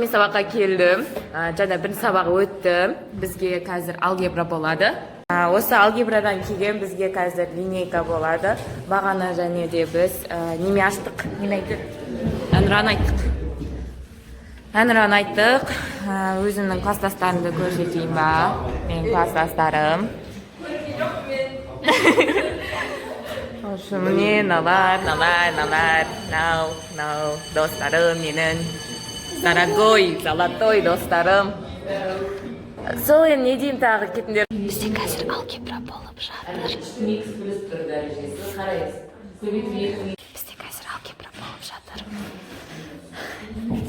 мен сабаққа келдім. Жаңа бір сабақ өтті. Бізге қазір алгебра болады. Осы алгебрадан кейін бізге қазір линейка болады. Бағана және де біз неме аштық? Неме айттық? Әнұран айттық. Өзімнің класстастарымды көрсетейін ба? Менің класстастарым. Міне налар, достарым менің. Дорогой, золотой достарым. Сол енді не дейін тағы кетіндер. Бізде қазір алгебра болып жатыр. Бізде қазір алгебра болып жатыр.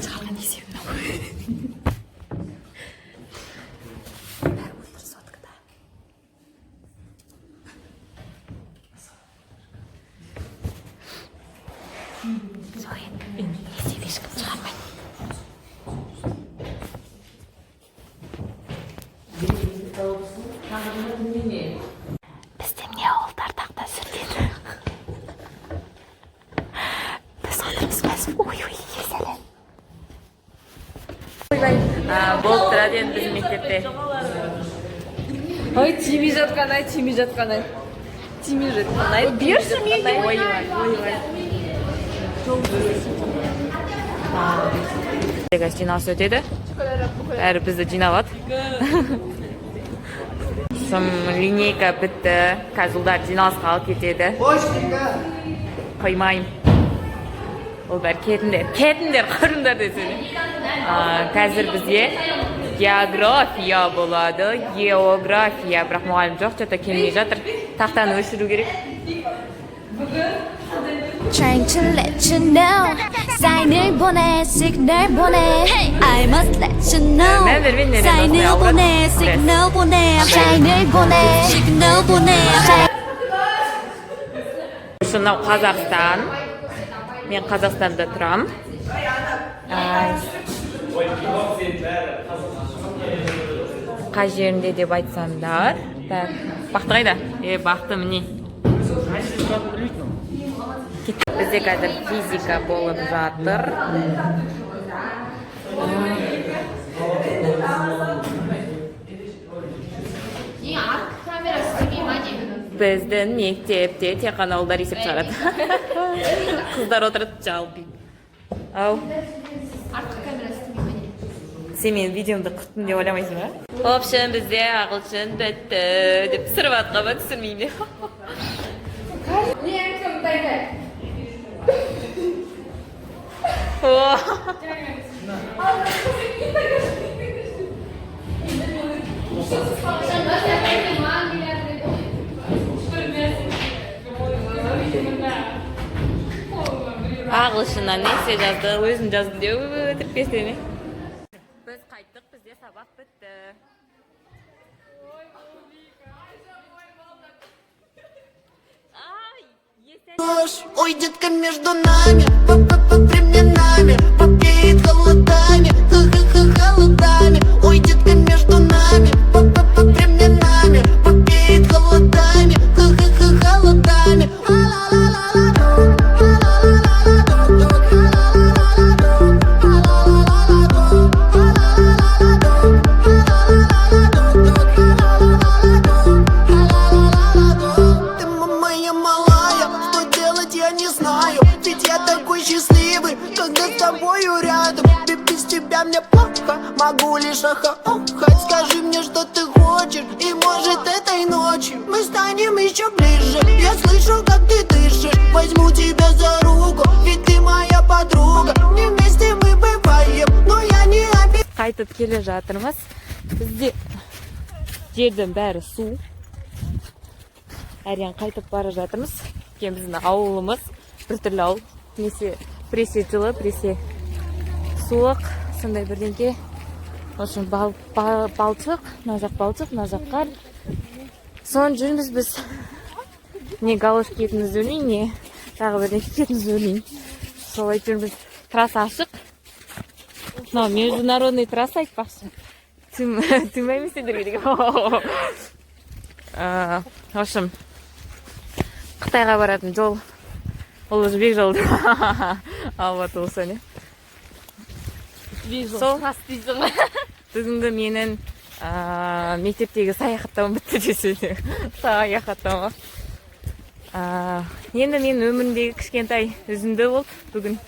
Шығарған есебім ау. Бәрі отыр соткада. Сол енді есеп ешкім шығармайды. Бізде міне ауылдардақта сүрдеді. Біз отырмыз қазір. Ой, есәлем. болып тұрады енді біздің мектепте. Ой, тимей жатқан-ай. Берші менде. Ой. Қазір жиналыс өтеді. Бәрі бізді жиналады. Линейка бітті. Қазір ұлдар жиналысқа алып кетеді. Қоймайым. Ол бәрі кетіндер, қырындар десene. Қазір бізде география болады. География. Бірақ мұғалім жоқ, жата келмей жатыр. Тақтаны өшіру керек. Trying to let you know. 사인을 보내, signal 보내. I must let you know. 사인을 보내, signal 보내. 사인을 보내, signal 보내. Мынау Қазақстан. Мен Қазақстанда тұрам. Қай жерінде деп айтсаңдар. Бақты қайда? Бақты міне. Бізде қазір физика болып жатыр. Біздің мектепте тек қана ұлдар есеп шығарады. Қыздар отырады жалпы. Ау. Сен менің видеомды құрттың деп ойламайсың ба? Общем, бізде ағылшын бітті деп сырып атқаба түсірмеймін деп. Ағылшыннан несе жазды, өзін жазды деп өтіріп кесене. Біз қайттық, бізде сабақ бітті. Ой, детка, между нами, временами попеет холодами, холодами. Ой, детка, между нами, временами попеет холодами, холодами. Мне плохо, могу лишь охать. Скажи мне, что ты хочешь, и может этой ночью мы станем еще ближе. Я слышу, как ты дышишь, возьму тебя за руку, ведь ты моя подруга. Не вместе мы бываем, но я не обещаю. Қайтып келе жатырмыз. Бізде жердің бәрі су. Әрең қайтып бара жатырмыз. Біздің ауылымыз біртүрлі ауыл. Пресе жылы, пресе суық. Сондай бірденге.Ошын балчық, назақ балчық, назақ қар. Сон жүрміз біз. Не галошки кетіміз өлейін, не тағы бірден кетіміз өлейін. Солай жүрміз. Трасса ашық. Международный трасса айтпақшы. Түмәймесендер керек. Ошым, Қытайға баратын жол. Ол жібек жолды. Алматы болса не. сол бүгінгі менің мектептегі саяхаттауым бітті деседі. Саяхаттауым. Енді мен өмірімдегі кішкентай үзінді болды бүгін.